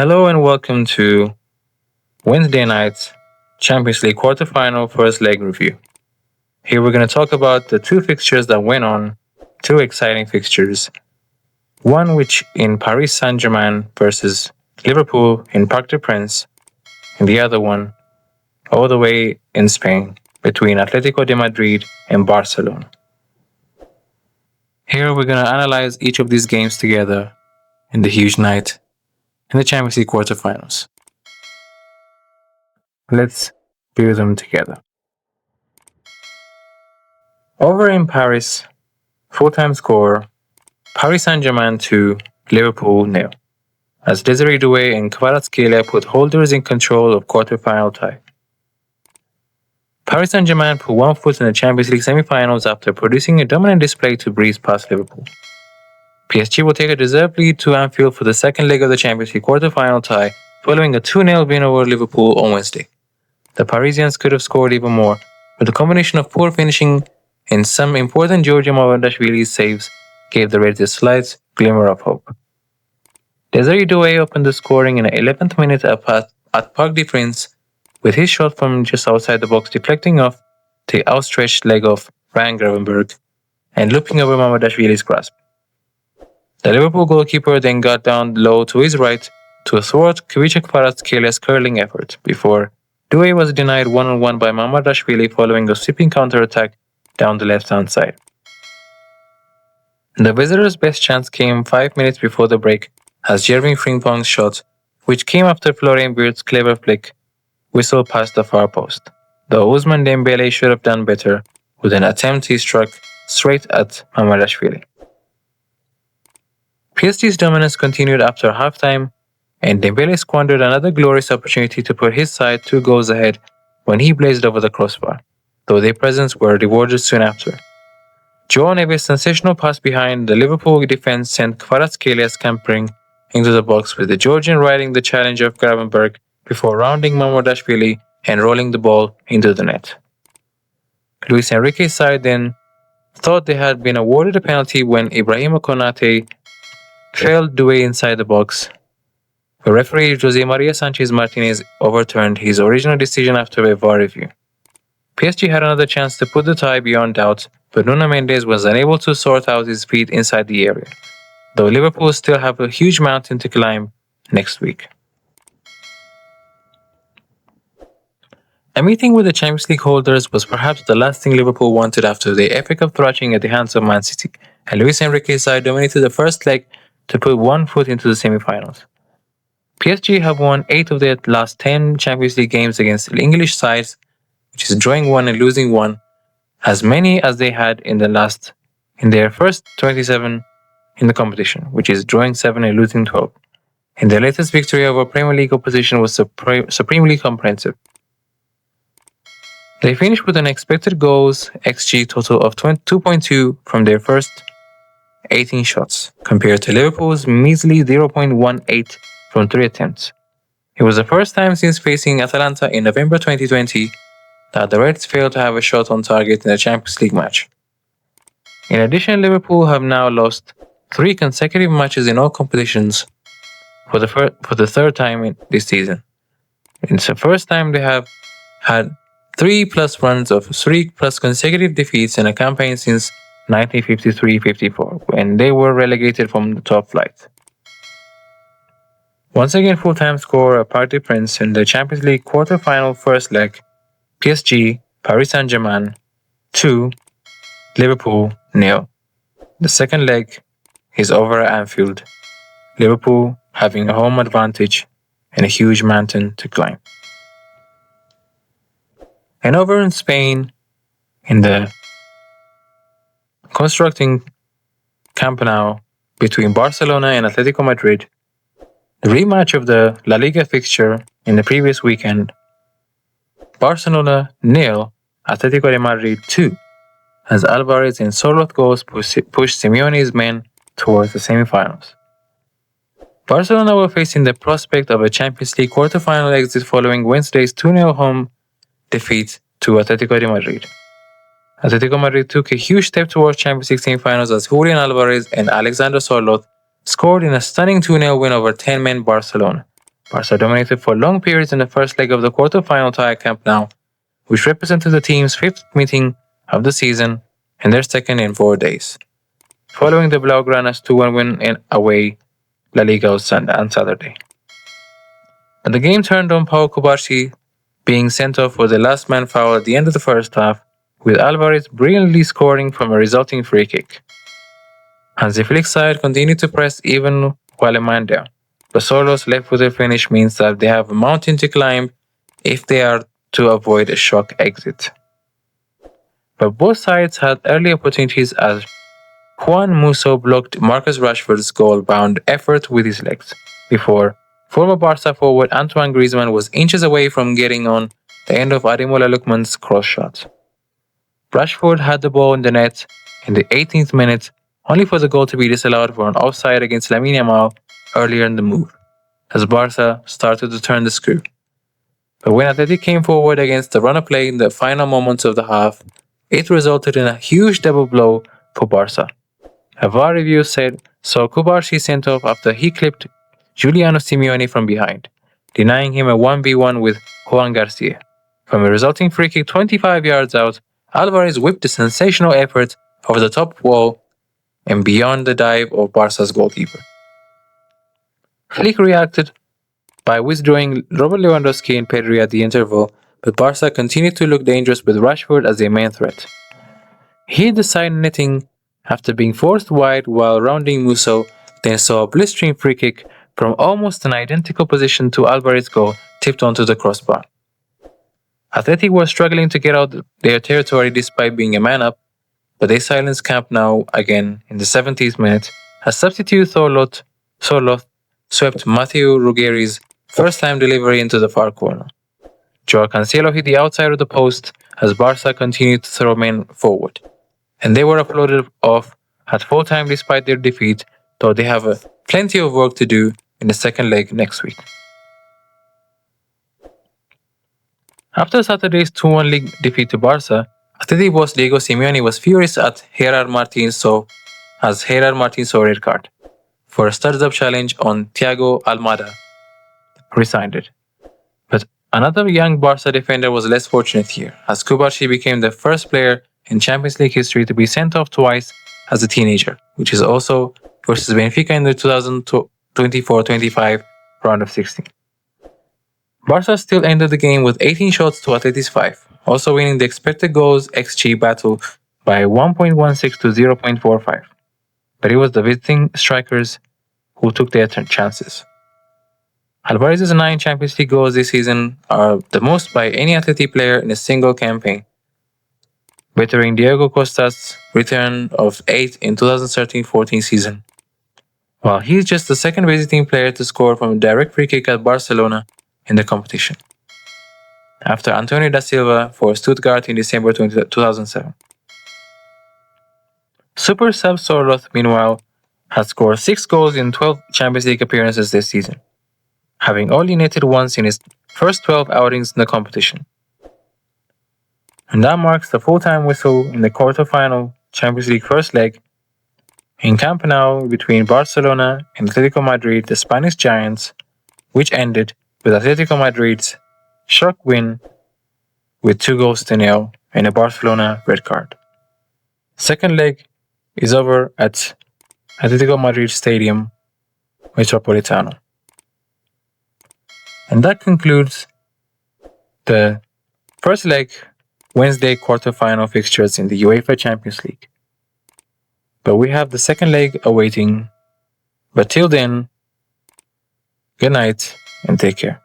Hello and welcome to Wednesday night's Champions League quarterfinal first leg review. Here we're going to talk about the two fixtures that went on, two exciting fixtures. One which in Paris Saint-Germain versus Liverpool in Parc des Princes, and the other one all the way in Spain between Atlético de Madrid and Barcelona. Here we're going to analyze each of these games together in the huge night in the Champions League quarterfinals. Let's view them together. Over in Paris, full-time score, Paris Saint-Germain 2, Liverpool 0, as Désiré Doué and Kvaratskhelia put holders in control of quarterfinal tie. Paris Saint-Germain put one foot in the Champions League semi-finals after producing a dominant display to breeze past Liverpool. PSG will take a deserved lead to Anfield for the second leg of the Champions League quarter-final tie, following a 2-0 win over Liverpool on Wednesday. The Parisians could have scored even more, but the combination of poor finishing and some important Georgian Mamardashvili's saves gave the Reds a slight glimmer of hope. Désiré Doué opened the scoring in the 11th minute at Parc des Princes, with his shot from just outside the box deflecting off the outstretched leg of Ryan Gravenberch and looping over Mamardashvili's grasp. The Liverpool goalkeeper then got down low to his right to thwart Khvicha Kvaratskelia's curling effort before Doué was denied one-on-one by Mamardashvili following a sweeping counter-attack down the left-hand side. The visitors' best chance came 5 minutes before the break as Jeremy Frimpong's shot, which came after Florian Wirtz's clever flick, whistled past the far post, though Ousmane Dembélé should have done better with an attempt he struck straight at Mamardashvili. PSG's dominance continued after halftime, and Dembélé squandered another glorious opportunity to put his side 2 goals ahead when he blazed over the crossbar, though their presence were rewarded soon after. João Neves' sensational pass behind the Liverpool defense sent Kvaratskhelia scampering into the box, with the Georgian riding the challenge of Gravenberch before rounding Mamardashvili and rolling the ball into the net. Luis Enrique's side then thought they had been awarded a penalty when Ibrahima Konate trailed Doué inside the box. The referee Jose Maria Sanchez Martinez overturned his original decision after a VAR review. PSG had another chance to put the tie beyond doubt, but Nuno Mendes was unable to sort out his feet inside the area, though Liverpool still have a huge mountain to climb next week. A meeting with the Champions League holders was perhaps the last thing Liverpool wanted after the FA Cup thrashing at the hands of Man City, and Luis Enrique's side dominated the first leg to put one foot into the semi-finals. PSG have won 8 of their last 10 Champions League games against English sides, which is drawing 1 and losing 1, as many as they had in their first 27 in the competition, which is drawing 7 and losing 12. And their latest victory over Premier League opposition was supremely comprehensive. They finished with an expected goals XG total of 2.2 from their first 18 shots, compared to Liverpool's measly 0.18 from 3 attempts. It was the first time since facing Atalanta in November 2020 that the Reds failed to have a shot on target in a Champions League match. In addition, Liverpool have now lost 3 consecutive matches in all competitions for the third time this season. It's the first time they have had 3+ runs of 3+ consecutive defeats in a campaign since 1953-54, when they were relegated from the top flight. Once again, full-time score at Parc des Princes in the Champions League quarter-final first leg, PSG, Paris Saint-Germain 2, Liverpool 0. The second leg is over at Anfield, Liverpool having a home advantage and a huge mountain to climb. And over in Spain, in the constructing Camp Nou between Barcelona and Atlético Madrid, the rematch of the La Liga fixture in the previous weekend, Barcelona 0, Atlético de Madrid 2, as Álvarez and Sørloth goals pushed Simeone's men towards the semi-finals. Barcelona were facing the prospect of a Champions League quarter-final exit following Wednesday's 2-0 home defeat to Atlético de Madrid. Atlético Madrid took a huge step towards Champions League semi-finals as Julián Álvarez and Alexander Sørloth scored in a stunning 2-0 win over 10-man Barcelona, Barca dominated for long periods in the first leg of the quarter-final tie at Camp Nou, which represented the team's fifth meeting of the season and their second in 4 days, following the Blaugrana's 2-1 win in away La Liga on Saturday. And the game turned on Pau Kubarsi being sent off for the last man foul at the end of the first half, with Álvarez brilliantly scoring from a resulting free kick. Hansi Flick's side continued to press even while a man down, but Sørloth's left-footed finish means that they have a mountain to climb if they are to avoid a shock exit. But both sides had early opportunities as Juan Musso blocked Marcus Rashford's goal-bound effort with his legs, before former Barca forward Antoine Griezmann was inches away from getting on the end of Ademola Lookman's cross shot. Rashford had the ball in the net in the 18th minute, only for the goal to be disallowed for an offside against Lamine Yamal earlier in the move, as Barca started to turn the screw. But when Atleti came forward against the run of play in the final moments of the half, it resulted in a huge double blow for Barca. A VAR review saw Kubarsi sent off after he clipped Giuliano Simeone from behind, denying him a 1v1 with Juan Garcia. From a resulting free kick 25 yards out, Álvarez whipped a sensational effort over the top wall and beyond the dive of Barca's goalkeeper. Flick reacted by withdrawing Robert Lewandowski and Pedri at the interval, but Barca continued to look dangerous with Rashford as their main threat. He hit the side netting after being forced wide while rounding Musso, then saw a blistering free kick from almost an identical position to Álvarez's goal tipped onto the crossbar. Atleti was struggling to get out their territory despite being a man up, but they silenced Camp Nou again in the 70th minute as substitute Sørloth swept Mathieu Ruggeri's first-time delivery into the far corner. Joao Cancelo hit the outside of the post as Barca continued to throw men forward, and they were uploaded off at full time despite their defeat, though they have plenty of work to do in the second leg next week. After Saturday's 2-1 league defeat to Barca, Atleti boss Diego Simeone was furious at Gerard Martin saw red card for a studs-up challenge on Thiago Almada, resigned it. But another young Barca defender was less fortunate here, as Kubarsi became the first player in Champions League history to be sent off twice as a teenager, which is also versus Benfica in the 2024-25 round of 16. Barca still ended the game with 18 shots to Atleti's 5, also winning the expected goals XG battle by 1.16 to 0.45. But it was the visiting strikers who took their chances. Álvarez's 9 Champions League goals this season are the most by any Atleti player in a single campaign, bettering Diego Costa's return of 8 in 2013-14 season, while he's just the second visiting player to score from a direct free kick at Barcelona in the competition, after Antonio da Silva for Stuttgart in December 2007. Super sub Sørloth, meanwhile, has scored 6 goals in 12 Champions League appearances this season, having only netted once in his first 12 outings in the competition. And that marks the full-time whistle in the quarter-final Champions League first leg in Camp Nou between Barcelona and Atlético Madrid, the Spanish giants, which ended with Atlético Madrid's shock win with 2-0 and a Barcelona red card. Second leg is over at Atlético Madrid Stadium Metropolitano. And that concludes the first leg Wednesday quarter-final fixtures in the UEFA Champions League. But we have the second leg awaiting. But till then, good night and take care.